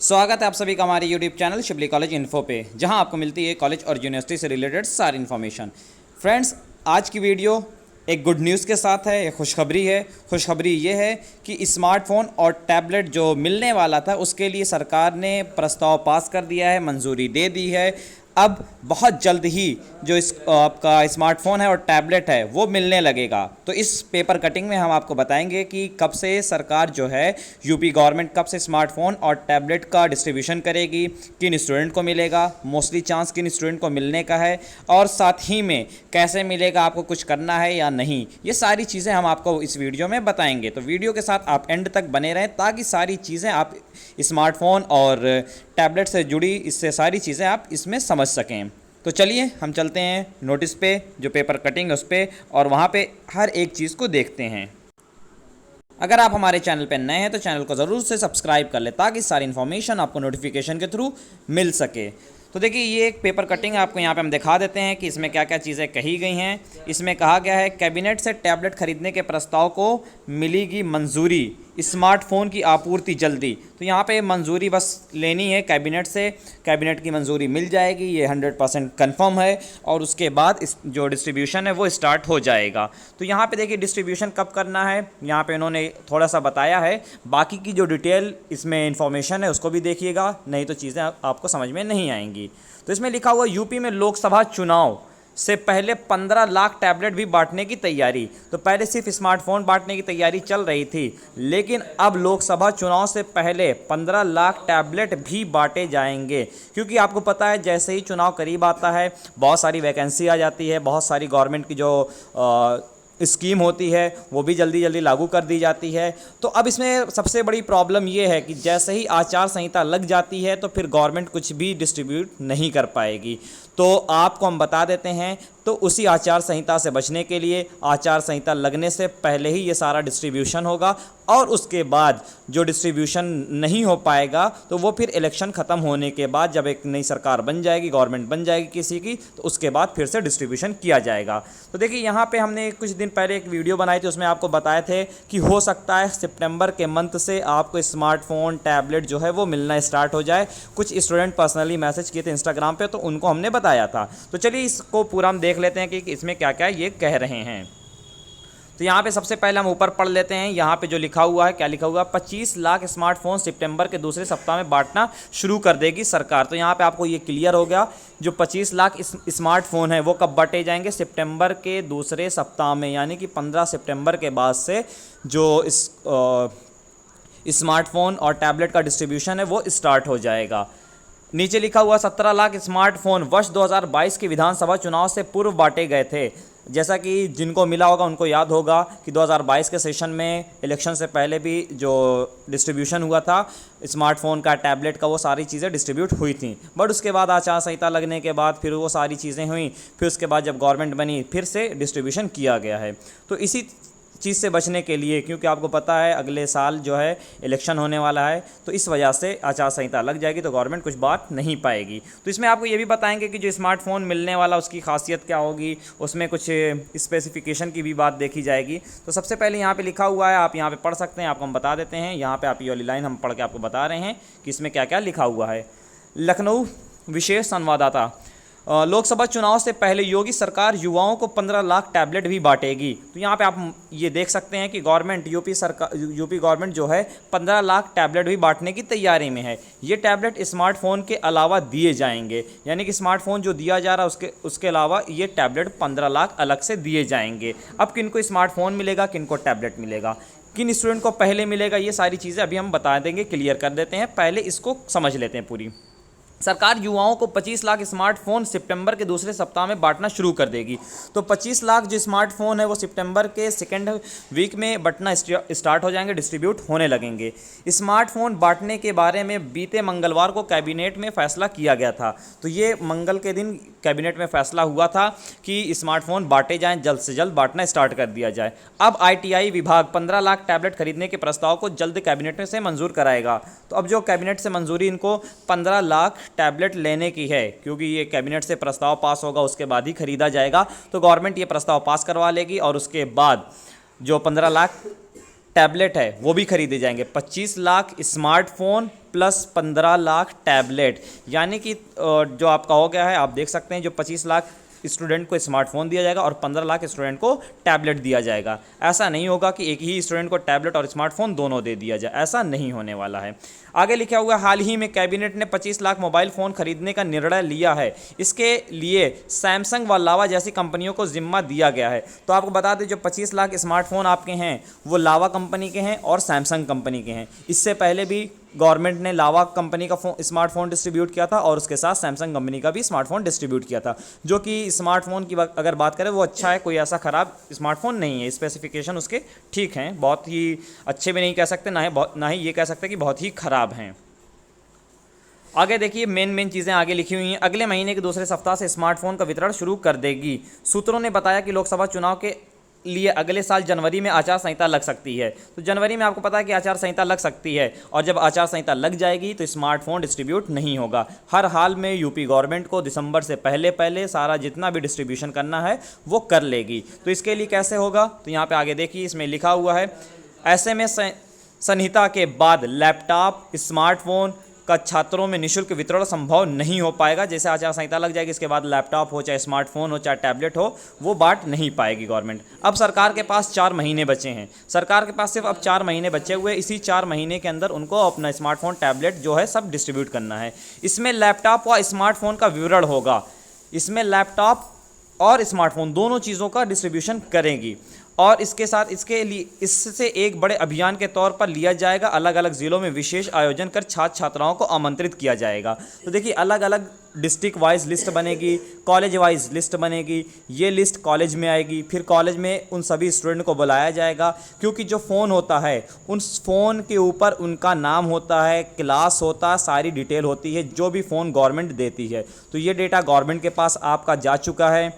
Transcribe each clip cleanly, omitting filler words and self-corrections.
स्वागत है आप सभी का हमारे YouTube channel Shibli college info पे, जहां आपको मिलती है कॉलेज और यूनिवर्सिटी से रिलेटेड सारी इन्फॉर्मेशन। फ्रेंड्स, आज की वीडियो एक गुड न्यूज़ के साथ है, एक खुशखबरी है। खुशखबरी ये है कि स्मार्टफोन और टैबलेट जो मिलने वाला था उसके लिए सरकार ने प्रस्ताव पास कर दिया है, मंजूरी दे दी है। अब बहुत जल्द ही जो इस आपका स्मार्टफोन है और टैबलेट है वो मिलने लगेगा। तो इस पेपर कटिंग में हम आपको बताएंगे कि कब से सरकार जो है यूपी गवर्नमेंट कब से स्मार्टफोन और टैबलेट का डिस्ट्रीब्यूशन करेगी, किन स्टूडेंट को मिलेगा, मोस्टली चांस किन स्टूडेंट को मिलने का है, और साथ ही में कैसे मिलेगा, आपको कुछ करना है या नहीं, ये सारी चीज़ें हम आपको इस वीडियो में बताएंगे। तो वीडियो के साथ आप एंड तक बने रहें ताकि सारी चीज़ें आप स्मार्टफोन और टैबलेट से जुड़ी इससे सारी चीज़ें आप इसमें समझ सकें। तो चलिए हम चलते हैं नोटिस पे, जो पेपर कटिंग है उस पर, और वहाँ पे हर एक चीज़ को देखते हैं। अगर आप हमारे चैनल पर नए हैं तो चैनल को ज़रूर से सब्सक्राइब कर लें ताकि सारी इन्फॉर्मेशन आपको नोटिफिकेशन के थ्रू मिल सके। तो देखिए, ये एक पेपर कटिंग आपको यहाँ पे हम दिखा देते हैं कि इसमें क्या क्या चीज़ें कही गई हैं। इसमें कहा गया है कैबिनेट से टैबलेट खरीदने के प्रस्ताव को मिलेगी मंजूरी, स्मार्टफोन की आपूर्ति जल्दी। तो यहाँ पे मंजूरी बस लेनी है कैबिनेट से, कैबिनेट की मंजूरी मिल जाएगी, ये 100% कन्फर्म है, और उसके बाद इस जो डिस्ट्रीब्यूशन है वो स्टार्ट हो जाएगा। तो यहाँ पे देखिए डिस्ट्रीब्यूशन कब करना है, यहाँ पे इन्होंने थोड़ा सा बताया है। बाकी की जो डिटेल इसमें इंफॉर्मेशन है उसको भी देखिएगा, नहीं तो चीज़ें आपको समझ में नहीं आएंगी। तो इसमें लिखा हुआ यूपी में लोकसभा चुनाव से पहले 15 लाख टैबलेट भी बांटने की तैयारी। तो पहले सिर्फ स्मार्टफोन बांटने की तैयारी चल रही थी, लेकिन अब लोकसभा चुनाव से पहले 15 लाख टैबलेट भी बांटे जाएंगे। क्योंकि आपको पता है जैसे ही चुनाव करीब आता है बहुत सारी वैकेंसी आ जाती है, बहुत सारी गवर्नमेंट की जो स्कीम होती है वो भी जल्दी जल्दी लागू कर दी जाती है। तो अब इसमें सबसे बड़ी प्रॉब्लम ये है कि जैसे ही आचार संहिता लग जाती है तो फिर गवर्नमेंट कुछ भी डिस्ट्रीब्यूट नहीं कर पाएगी। तो आपको हम बता देते हैं, तो उसी आचार संहिता से बचने के लिए आचार संहिता लगने से पहले ही ये सारा डिस्ट्रीब्यूशन होगा, और उसके बाद जो डिस्ट्रीब्यूशन नहीं हो पाएगा तो वो फिर इलेक्शन ख़त्म होने के बाद, जब एक नई सरकार बन जाएगी, गवर्नमेंट बन जाएगी किसी की, तो उसके बाद फिर से डिस्ट्रीब्यूशन किया जाएगा। तो देखिए, यहाँ पे हमने कुछ दिन पहले एक वीडियो बनाई थी, उसमें आपको बताए थे कि हो सकता है सितंबर के मंथ से आपको स्मार्टफोन टैबलेट जो है वो मिलना स्टार्ट हो जाए। कुछ स्टूडेंट पर्सनली मैसेज किए थे इंस्टाग्राम पे, तो उनको हमने बताया था। तो चलिए इसको पूरा हम देख लेते हैं कि इसमें क्या क्या ये कह रहे हैं। तो यहाँ पे सबसे पहले हम ऊपर पढ़ लेते हैं। यहाँ पे जो लिखा हुआ है, क्या लिखा हुआ है, 25 लाख स्मार्टफोन सितंबर के दूसरे सप्ताह में बांटना शुरू कर देगी सरकार। तो यहाँ पे आपको ये क्लियर हो गया, जो 25 लाख स्मार्टफोन है वो कब बांटे जाएंगे, सितंबर के दूसरे सप्ताह में, यानी कि 15 सितंबर के बाद से जो स्मार्टफोन और टैबलेट का डिस्ट्रीब्यूशन है वो स्टार्ट हो जाएगा। नीचे लिखा हुआ 17 लाख स्मार्टफोन वर्ष 2022 के विधानसभा चुनाव से पूर्व बांटे गए थे। जैसा कि जिनको मिला होगा उनको याद होगा कि 2022 के सेशन में इलेक्शन से पहले भी जो डिस्ट्रीब्यूशन हुआ था स्मार्टफोन का, टैबलेट का, वो सारी चीज़ें डिस्ट्रीब्यूट हुई थी। बट उसके बाद आचार संहिता लगने के बाद फिर वो सारी चीज़ें हुई, फिर उसके बाद जब गवर्नमेंट बनी फिर से डिस्ट्रीब्यूशन किया गया है। तो इसी चीज़ से बचने के लिए, क्योंकि आपको पता है अगले साल जो है इलेक्शन होने वाला है, तो इस वजह से आचार संहिता लग जाएगी तो गवर्नमेंट कुछ बात नहीं पाएगी। तो इसमें आपको ये भी बताएंगे कि जो स्मार्टफोन मिलने वाला उसकी खासियत क्या होगी, उसमें कुछ स्पेसिफिकेशन की भी बात देखी जाएगी। तो सबसे पहले यहाँ पे लिखा हुआ है, आप यहाँ पे पढ़ सकते हैं, आपको हम बता देते हैं। यहाँ पे आप ये वाली लाइन हम पढ़ के आपको बता रहे हैं कि इसमें क्या क्या लिखा हुआ है। लखनऊ विशेष संवाददाता, लोकसभा चुनाव से पहले योगी सरकार युवाओं को 15 लाख टैबलेट भी बांटेगी। तो यहाँ पे आप ये देख सकते हैं कि गवर्नमेंट यूपी गवर्नमेंट जो है 15 लाख टैबलेट भी बांटने की तैयारी में है। ये टैबलेट स्मार्टफोन के अलावा दिए जाएंगे, यानी कि स्मार्टफोन जो दिया जा रहा है उसके अलावा ये टैबलेट 15 लाख अलग से दिए जाएंगे। अब किनको स्मार्टफोन मिलेगा, किनको टैबलेट मिलेगा, किन स्टूडेंट को पहले मिलेगा, ये सारी चीज़ें अभी हम बता देंगे, क्लियर कर देते हैं। पहले इसको समझ लेते हैं पूरी। सरकार युवाओं को 25 लाख स्मार्टफोन सितंबर के दूसरे सप्ताह में बांटना शुरू कर देगी। तो 25 लाख जो स्मार्टफोन है वो सितंबर के सेकेंड वीक में बांटना स्टार्ट हो जाएंगे, डिस्ट्रीब्यूट होने लगेंगे। स्मार्टफोन बांटने के बारे में बीते मंगलवार को कैबिनेट में फैसला किया गया था। तो ये मंगल के दिन कैबिनेट में फैसला हुआ था कि स्मार्टफोन बांटे जाएं, जल्द से जल्द बांटना स्टार्ट कर दिया जाए। अब ITI विभाग 15 लाख टैबलेट खरीदने के प्रस्ताव को जल्द कैबिनेट से मंजूर कराएगा। तो अब जो कैबिनेट से मंजूरी इनको 15 लाख टैबलेट लेने की है, क्योंकि ये कैबिनेट से प्रस्ताव पास होगा उसके बाद ही खरीदा जाएगा। तो गवर्नमेंट ये प्रस्ताव पास करवा लेगी और उसके बाद जो 15 लाख टैबलेट है वो भी खरीदे जाएंगे। 25 lakh smartphone plus 15 lakh tablet, यानी कि जो आपका हो गया है, आप देख सकते हैं जो 25 लाख स्टूडेंट को स्मार्टफोन दिया जाएगा और 15 लाख स्टूडेंट को टैबलेट दिया जाएगा। ऐसा नहीं होगा कि एक ही स्टूडेंट को टैबलेट और स्मार्टफोन दोनों दे दिया जाए, ऐसा नहीं होने वाला है। आगे लिखा हुआ, हाल ही में कैबिनेट ने 25 लाख मोबाइल फ़ोन खरीदने का निर्णय लिया है। इसके लिए सैमसंग व लावा जैसी कंपनियों को जिम्मा दिया गया है। तो आपको बता दें जो 25 लाख स्मार्टफोन आपके हैं वो लावा कंपनी के हैं और सैमसंग कंपनी के हैं। इससे पहले भी गवर्नमेंट ने लावा कंपनी का स्मार्टफोन डिस्ट्रीब्यूट किया था और उसके साथ सैमसंग कंपनी का भी स्मार्टफोन डिस्ट्रीब्यूट किया था, जो कि स्मार्टफोन की अगर बात करें वो अच्छा है, कोई ऐसा ख़राब स्मार्टफोन नहीं है। स्पेसिफिकेशन उसके ठीक हैं, बहुत ही अच्छे भी नहीं कह सकते, ना ही ये कह सकते कि बहुत ही ख़राब हैं। आगे देखिए मेन चीज़ें आगे लिखी हुई हैं। अगले महीने के दूसरे सप्ताह से स्मार्टफोन का वितरण शुरू कर देगी। सूत्रों ने बताया कि लोकसभा चुनाव के लिए अगले साल जनवरी में आचार संहिता लग सकती है। तो जनवरी में आपको पता है कि आचार संहिता लग सकती है, और जब आचार संहिता लग जाएगी तो स्मार्टफोन डिस्ट्रीब्यूट नहीं होगा। हर हाल में यूपी गवर्नमेंट को दिसंबर से पहले सारा जितना भी डिस्ट्रीब्यूशन करना है वो कर लेगी। तो इसके लिए कैसे होगा, तो यहाँ पे आगे देखिए इसमें लिखा हुआ है, ऐसे में संहिता के बाद लैपटॉप स्मार्टफोन का छात्रों में निःशुल्क वितरण संभव नहीं हो पाएगा। जैसे आचार संहिता लग जाएगी इसके बाद लैपटॉप हो चाहे स्मार्टफोन हो चाहे टैबलेट हो वो बांट नहीं पाएगी गवर्नमेंट। अब सरकार के पास 4 महीने बचे हैं, सरकार के पास सिर्फ अब 4 महीने बचे हुए, इसी 4 महीने के अंदर उनको अपना स्मार्टफोन टैबलेट जो है सब डिस्ट्रीब्यूट करना है। इसमें लैपटॉप व स्मार्टफोन का विवरण होगा, इसमें लैपटॉप और स्मार्टफोन दोनों चीज़ों का डिस्ट्रीब्यूशन करेंगी, और इसके साथ इसके लिए इससे एक बड़े अभियान के तौर पर लिया जाएगा। अलग अलग ज़िलों में विशेष आयोजन कर छात्र छात्राओं को आमंत्रित किया जाएगा। तो देखिए अलग अलग डिस्ट्रिक्ट वाइज लिस्ट बनेगी, कॉलेज वाइज लिस्ट बनेगी, ये लिस्ट कॉलेज में आएगी, फिर कॉलेज में उन सभी स्टूडेंट को बुलाया जाएगा, क्योंकि जो फ़ोन होता है उन फ़ोन के ऊपर उनका नाम होता है, क्लास होता है, सारी डिटेल होती है जो भी फ़ोन गवर्नमेंट देती है। तो ये डेटा गवर्नमेंट के पास आपका जा चुका है,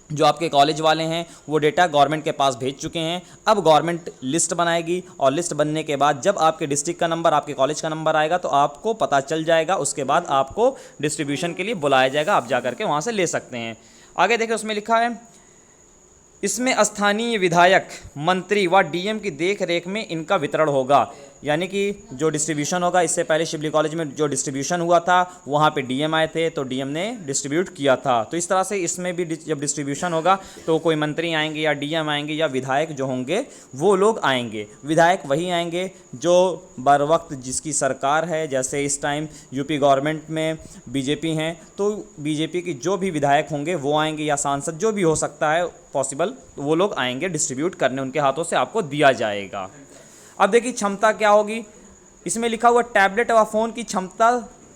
जो आपके कॉलेज वाले हैं वो डेटा गवर्नमेंट के पास भेज चुके हैं। अब गवर्नमेंट लिस्ट बनाएगी, और लिस्ट बनने के बाद जब आपके डिस्ट्रिक्ट का नंबर आपके कॉलेज का नंबर आएगा तो आपको पता चल जाएगा, उसके बाद आपको डिस्ट्रीब्यूशन के लिए बुलाया जाएगा, आप जा करके वहाँ से ले सकते हैं। आगे देखिए उसमें लिखा है, इसमें स्थानीय विधायक मंत्री व डीएम की देख रेख में इनका वितरण होगा। यानी कि जो डिस्ट्रीब्यूशन होगा, इससे पहले शिवली कॉलेज में जो डिस्ट्रीब्यूशन हुआ था वहाँ पे डीएम आए थे तो डीएम ने डिस्ट्रीब्यूट किया था। तो इस तरह से इसमें भी जब डिस्ट्रीब्यूशन होगा तो कोई मंत्री आएंगे या डीएम आएंगे या विधायक जो होंगे वो लोग आएंगे। विधायक वही आएंगे जो बर वक्त जिसकी सरकार है, जैसे इस टाइम यूपी गवर्नमेंट में बीजेपी हैं तो बीजेपी की जो भी विधायक होंगे वो आएंगे, या सांसद जो भी हो सकता है पॉसिबल, तो वो लोग आएंगे डिस्ट्रीब्यूट करने, उनके हाथों से आपको दिया जाएगा। अब देखिए क्षमता क्या होगी, इसमें लिखा हुआ टैबलेट व फ़ोन की क्षमता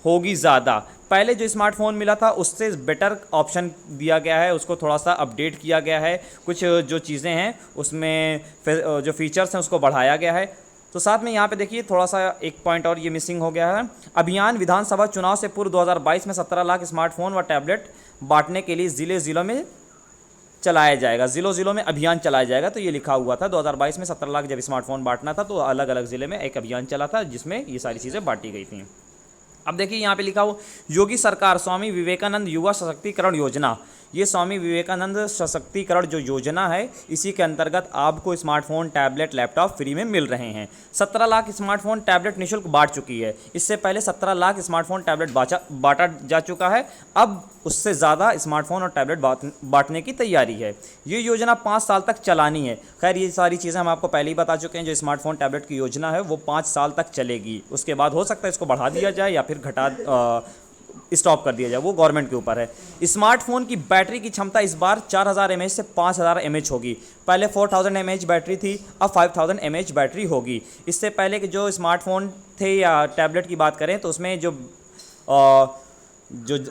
होगी ज़्यादा। पहले जो स्मार्टफोन मिला था उससे बेटर ऑप्शन दिया गया है, उसको थोड़ा सा अपडेट किया गया है, कुछ जो चीज़ें हैं उसमें जो फीचर्स हैं उसको बढ़ाया गया है। तो साथ में यहाँ पे देखिए थोड़ा सा एक पॉइंट और ये मिसिंग हो गया है। अभियान विधानसभा चुनाव से पूर्व 2022 में 17 लाख स्मार्टफोन व टैबलेट बांटने के लिए ज़िलों में चलाया जाएगा, ज़िलों में अभियान चलाया जाएगा। तो ये लिखा हुआ था 2022 में 17 लाख जब स्मार्टफोन बांटना था तो अलग अलग ज़िले में एक अभियान चला था जिसमें ये सारी चीज़ें बांटी गई थी। अब देखिए यहाँ पे लिखा हो, योगी सरकार स्वामी विवेकानंद युवा सशक्तिकरण योजना। ये स्वामी विवेकानंद सशक्तिकरण जो योजना है इसी के अंतर्गत आपको स्मार्टफोन टैबलेट लैपटॉप फ्री में मिल रहे हैं। 17 लाख स्मार्टफोन टैबलेट निःशुल्क बांट चुकी है। इससे पहले 17 लाख स्मार्टफोन टैबलेट बांटा जा चुका है, अब उससे ज़्यादा स्मार्टफोन और टैबलेट बांटने की तैयारी है। ये योजना 5 साल तक चलानी है। खैर ये सारी चीज़ें हम आपको पहले ही बता चुके हैं, जो स्मार्टफोन टैबलेट की योजना है वो 5 साल तक चलेगी, उसके बाद हो सकता है इसको बढ़ा दिया जाए या फिर स्टॉप कर दिया जाए, वो गवर्नमेंट के ऊपर है। स्मार्टफोन की बैटरी की क्षमता इस बार 4000 mAh से 5000 mAh होगी। पहले 4000 mAh बैटरी थी, अब 5000 mAh बैटरी होगी। इससे पहले के जो स्मार्टफोन थे या टैबलेट की बात करें तो उसमें जो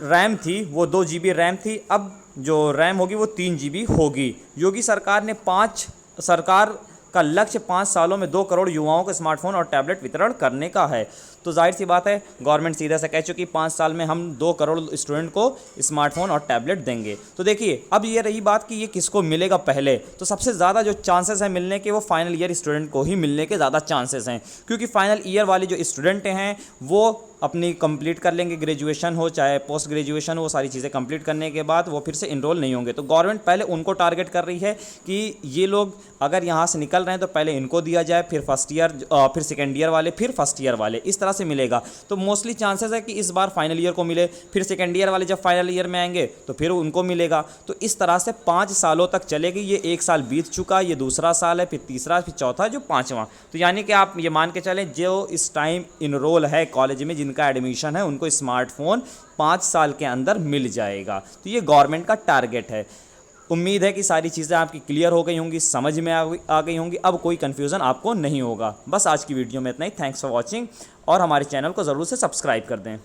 रैम थी वो 2 GB रैम थी, अब जो रैम होगी वो 3 GB होगी। योगी सरकार ने सरकार का लक्ष्य 5 सालों में 2 करोड़ युवाओं को स्मार्टफोन और टैबलेट वितरण करने का है। तो जाहिर सी बात है गवर्नमेंट सीधा से कह चुकी 5 साल में हम 2 करोड़ स्टूडेंट को स्मार्टफोन और टैबलेट देंगे। तो देखिए अब ये रही बात कि ये किसको मिलेगा पहले, तो सबसे ज़्यादा जो चांसेस हैं मिलने के वो फाइनल ईयर स्टूडेंट को ही मिलने के ज़्यादा चांसेस हैं, क्योंकि फाइनल ईयर वाले जो स्टूडेंट हैं वो अपनी कंप्लीट कर लेंगे, ग्रेजुएशन हो चाहे पोस्ट ग्रेजुएशन हो, सारी चीज़ें कंप्लीट करने के बाद वो फिर से इनरोल नहीं होंगे। तो गवर्नमेंट पहले उनको टारगेट कर रही है कि ये लोग अगर यहाँ से निकल रहे हैं तो पहले इनको दिया जाए, फिर फर्स्ट ईयर, फिर सेकेंड ईयर वाले, फिर फर्स्ट ईयर वाले, इस तरह से मिलेगा। तो मोस्टली चांसेस है कि इस बार फाइनल ईयर को मिले, फिर सेकेंड ईयर वाले जब फाइनल ईयर में आएंगे तो फिर उनको मिलेगा। तो इस तरह से 5 सालों तक चलेगी। ये 1 साल बीत चुका, ये दूसरा साल है, फिर तीसरा, फिर चौथा, जो 5वां। तो यानी कि आप ये मान के चलें जो इस टाइम इनरोल है कॉलेज में, जिनका एडमिशन है, उनको स्मार्टफोन 5 साल के अंदर मिल जाएगा। तो ये गवर्नमेंट का टारगेट है। उम्मीद है कि सारी चीज़ें आपकी क्लियर हो गई होंगी, समझ में आ गई होंगी, अब कोई कन्फ्यूज़न आपको नहीं होगा। बस आज की वीडियो में इतना ही। थैंक्स फॉर वॉचिंग और हमारे चैनल को ज़रूर से सब्सक्राइब कर दें।